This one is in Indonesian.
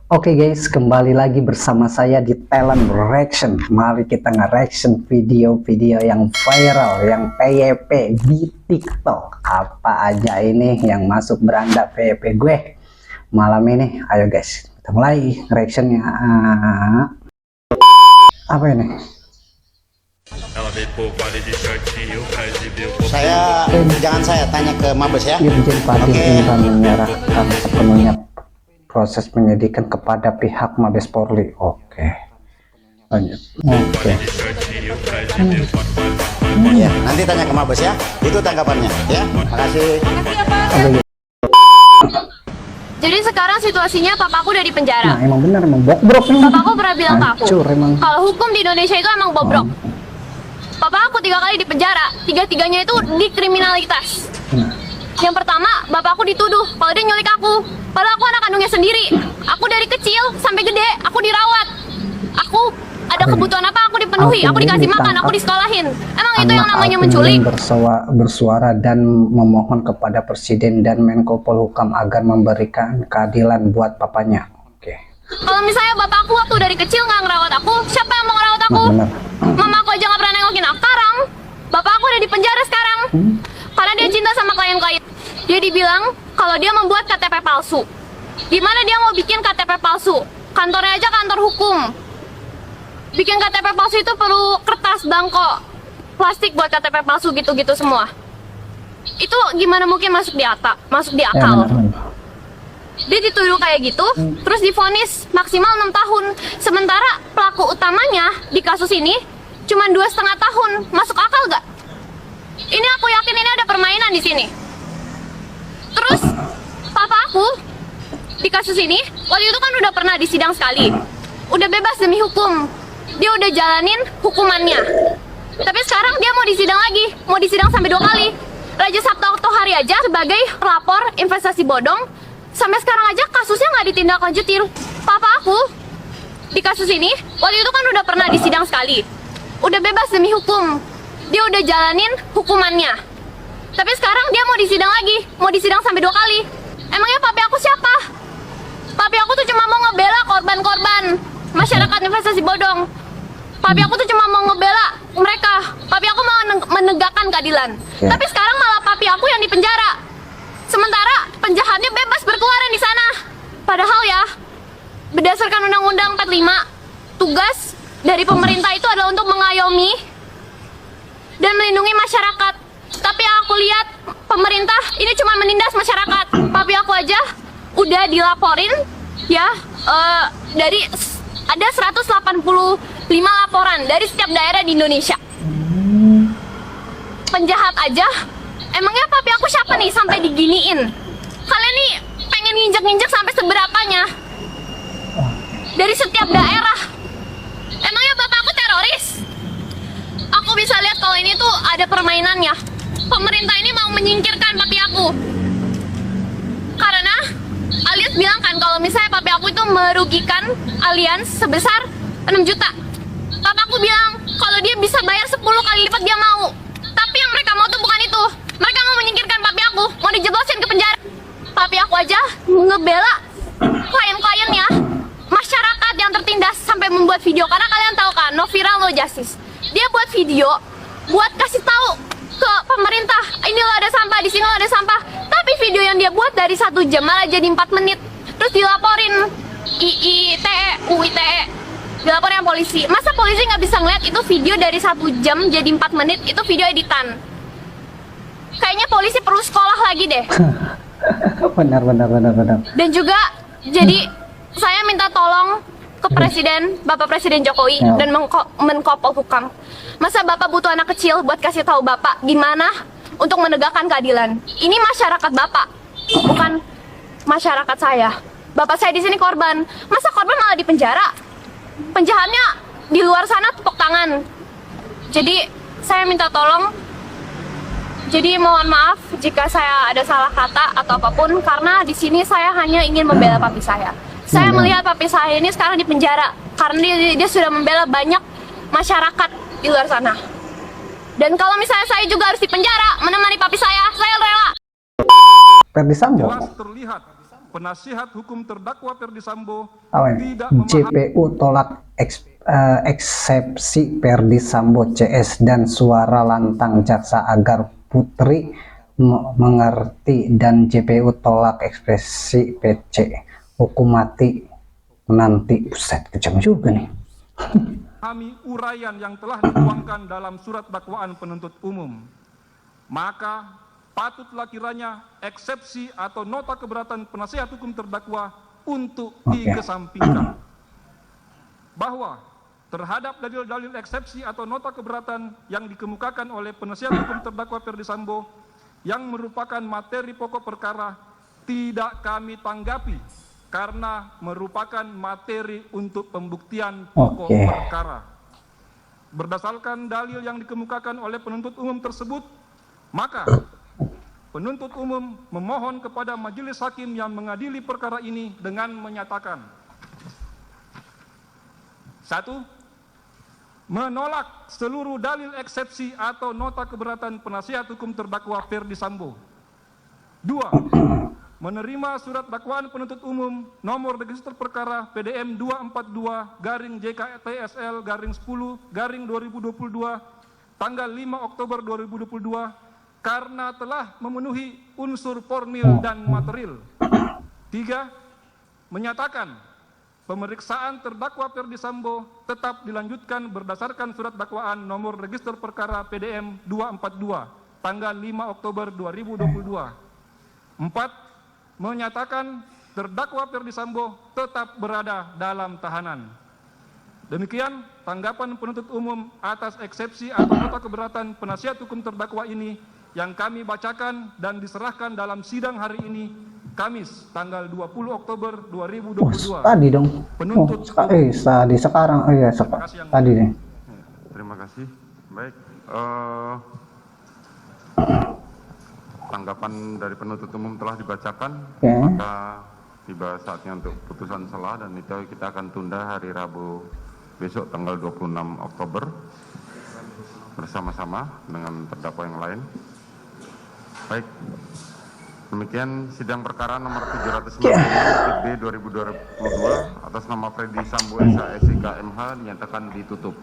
Oke guys, kembali lagi bersama saya di Talent Reaction. Mari kita nge-reaction video-video yang viral, yang PYP di TikTok. Apa aja ini yang masuk beranda PYP gue malam ini? Ayo guys, kita mulai reactionnya. Apa ini? Jangan saya tanya ke Mabes ya. Irjen Fadil Imran menyerahkan sepenuhnya proses penyidikan kepada pihak Mabes Polri. Oke. Lanjut. Oke. Ya, nanti tanya ke Mabes ya. Itu tanggapannya ya. Makasih. Jadi sekarang situasinya papaku udah di penjara. Nah, emang benar, emang bobrok nih. Papaku pernah bilang ke aku, Hancur, emang. kalau hukum di Indonesia itu emang bobrok. Papa aku 3 kali di penjara, 3-tiganya itu di kriminalitas. Yang pertama, bapakku dituduh kalau dia nyulik aku. Padahal aku anak kandungnya sendiri. Aku dari kecil sampai gede, aku dirawat. Aku ada kebutuhan apa aku dipenuhi, aku dikasih makan, aku disekolahin. Emang itu yang namanya menculik? Bersuara dan memohon kepada Presiden dan Menko Polhukam agar memberikan keadilan buat papanya. Oke. Kalau misalnya bapakku waktu dari kecil nggak ngerawat aku, siapa yang mau ngerawat aku? Benar. Mama aku aja nggak pernah nengokin aku. Sekarang, bapak aku udah di penjara sekarang. Karena dia cinta sama klien-klien. Dia dibilang kalau dia membuat KTP palsu. Gimana dia mau bikin KTP palsu? Kantornya aja kantor hukum. Bikin KTP palsu itu perlu kertas, bangko, plastik buat KTP palsu gitu-gitu semua. Itu gimana mungkin masuk di akal? Dia dituduh kayak gitu, terus divonis maksimal 6 tahun. Sementara pelaku utamanya di kasus ini cuma 2,5 tahun. Masuk akal gak? Ini aku yakin ini ada permainan di sini. Terus papa aku di kasus ini waktu itu kan udah pernah disidang sekali, udah bebas demi hukum, dia udah jalanin hukumannya. Tapi sekarang dia mau disidang lagi, mau disidang sampai 2 kali. Raja Sabta Oktohari aja sebagai pelapor investasi bodong, sampai sekarang aja kasusnya nggak ditindaklanjutin. Papa aku di kasus ini waktu itu kan udah pernah disidang sekali, udah bebas demi hukum, dia udah jalanin hukumannya. Tapi sekarang dia mau disidang lagi, mau disidang sampai 2 kali. Emangnya papi aku siapa? Papi aku tuh cuma mau ngebela korban-korban masyarakat investasi bodong. Papi aku tuh cuma mau ngebela mereka. Papi aku mau menegakkan keadilan. Tapi sekarang malah papi aku yang dipenjara. Sementara penjahatnya bebas berkeluaran di sana. Padahal ya, berdasarkan Undang-Undang 45, tugas dari pemerintah itu adalah untuk mengayomi dan melindungi masyarakat. Tapi yang aku lihat, pemerintah ini cuma menindas masyarakat. Papi aku aja udah dilaporin ya, dari ada 185 laporan dari setiap daerah di Indonesia. Penjahat aja, emangnya papi aku siapa nih sampai diginiin? Kalian nih pengen nginjek-nginjek sampai seberapanya? Dari setiap daerah. Emangnya bapak aku teroris? Aku bisa lihat kalau ini tuh ada permainannya. Pemerintah ini mau menyingkirkan papi aku. Karena Alias bilang kan kalau misalnya papi aku itu merugikan Allianz sebesar 6 juta. Papaku bilang kalau dia bisa bayar 10 kali lipat dia mau. Tapi yang mereka mau tuh bukan itu. Mereka mau menyingkirkan papi aku, mau dijeblosin ke penjara. Papi aku aja ngebela klien-kliennya, masyarakat yang tertindas, sampai membuat video. Karena kalian tahu kan, no viral no justice. Dia buat video buat kasih tahu ke pemerintah, ini lo ada sampah, di sini lo ada sampah. Tapi video yang dia buat dari 1 jam malah jadi 4 menit. Terus dilaporin UITE, dilaporin polisi. Masa polisi nggak bisa ngeliat itu video dari 1 jam jadi 4 menit, itu video editan. Kayaknya polisi perlu sekolah lagi deh. benar. Dan juga jadi saya minta tolong ke Presiden, Bapak Presiden Jokowi dan Menko Polhukam. Masa Bapak butuh anak kecil buat kasih tahu Bapak gimana untuk menegakkan keadilan? Ini masyarakat Bapak, bukan masyarakat saya. Bapak saya di sini korban. Masa korban malah di penjara? Penjahatnya di luar sana tepuk tangan. Jadi saya minta tolong. Jadi mohon maaf jika saya ada salah kata atau apapun, karena di sini saya hanya ingin membela papi saya. Saya melihat papi saya ini sekarang di penjara karena dia sudah membela banyak masyarakat di luar sana. Dan kalau misalnya saya juga harus di penjara menemani papi saya rela. Ferdi Sambo. penasihat hukum terdakwa Ferdi Sambo Awen. tidak memahami JPU tolak eksepsi Ferdi Sambo CS dan suara lantang jaksa agar Putri mengerti, dan JPU tolak ekspresi PC hukum mati menanti. Buset, kejam juga nih. uraian yang telah dituangkan dalam surat dakwaan penuntut umum, maka patutlah kiranya eksepsi atau nota keberatan penasihat hukum terdakwa untuk dikesampingkan. Bahwa terhadap dalil-dalil eksepsi atau nota keberatan yang dikemukakan oleh penasihat hukum terdakwa Ferdi Sambo yang merupakan materi pokok perkara tidak kami tanggapi karena merupakan materi untuk pembuktian pokok perkara. Berdasarkan dalil yang dikemukakan oleh penuntut umum tersebut, maka penuntut umum memohon kepada majelis hakim yang mengadili perkara ini dengan menyatakan: 1. Menolak seluruh dalil eksepsi atau nota keberatan penasihat hukum terdakwa Ferdi Sambo. 2. Menerima surat dakwaan penuntut umum nomor register perkara PDM 242-JKTSL-10-2022 tanggal 5 Oktober 2022 karena telah memenuhi unsur formil dan material. 3. Menyatakan pemeriksaan terdakwa Ferdi Sambo tetap dilanjutkan berdasarkan surat dakwaan nomor register perkara PDM 242 tanggal 5 Oktober 2022. 4. Menyatakan terdakwa Ferdi Sambo tetap berada dalam tahanan. Demikian tanggapan penuntut umum atas eksepsi atau nota keberatan penasihat hukum terdakwa ini yang kami bacakan dan diserahkan dalam sidang hari ini, Kamis tanggal 20 Oktober 2022. Tadi dong. Penuntut tadi sekarang. Iya, tadi nih. Terima kasih. Baik. Tanggapan dari penuntut umum telah dibacakan, maka tiba saatnya untuk putusan selah, dan itu kita akan tunda hari Rabu besok tanggal 26 Oktober bersama-sama dengan terdakwa yang lain. Baik, demikian sidang perkara nomor 796 B 2022 atas nama Ferdi Sambo SH SIK MH dinyatakan ditutup.